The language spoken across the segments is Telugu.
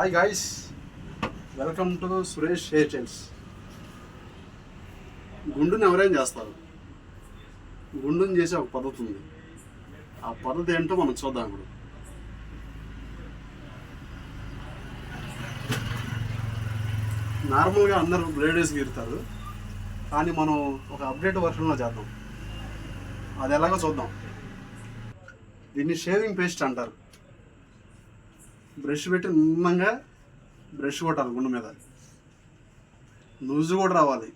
Hi guys, welcome to Suresh hair styles. గుండుని ఎవరైనా చేస్తారు. గుండుని చేసే ఒక పద్ధతి ఉంది. ఆ పద్ధతి ఏంటో మనం చూద్దాం. ఇప్పుడు నార్మల్గా అందరూ బ్లేడేస్ గీరుతారు, కానీ మనం ఒక అప్డేట్ వర్షన్లో చేద్దాం. అది ఎలాగో చూద్దాం. దీన్ని షేవింగ్ పేస్ట్ అంటారు. బ్రష్ పెట్టి నిమ్మంగా బ్రష్ కొట్టాలి గుండు మీద, లూజు కూడా రావాలి.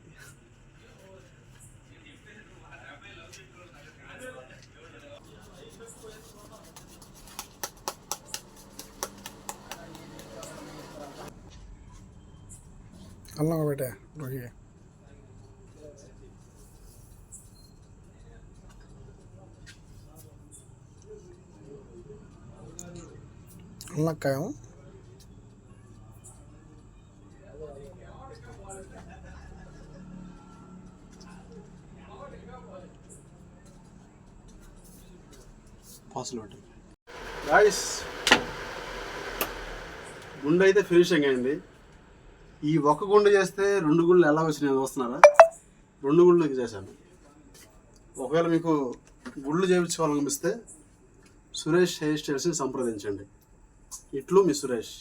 అల్లం ఒకటే రొయ్య అల్లక్కాయం పాసులు గాయ్స్, గుండె అయితే ఫినిషింగ్ అయింది. ఈ ఒక్క గుండె చేస్తే 2 గుండెలు ఎలా వచ్చినాయి చూస్తున్నారా? 2 గుండెలకి చేశాను. ఒకవేళ మీకు గుళ్ళు చేయించుకోవాలనిపిస్తే సురేష్ హెయిర్ స్టైల్స్ని సంప్రదించండి. ఇట్లు మీ సురేష్.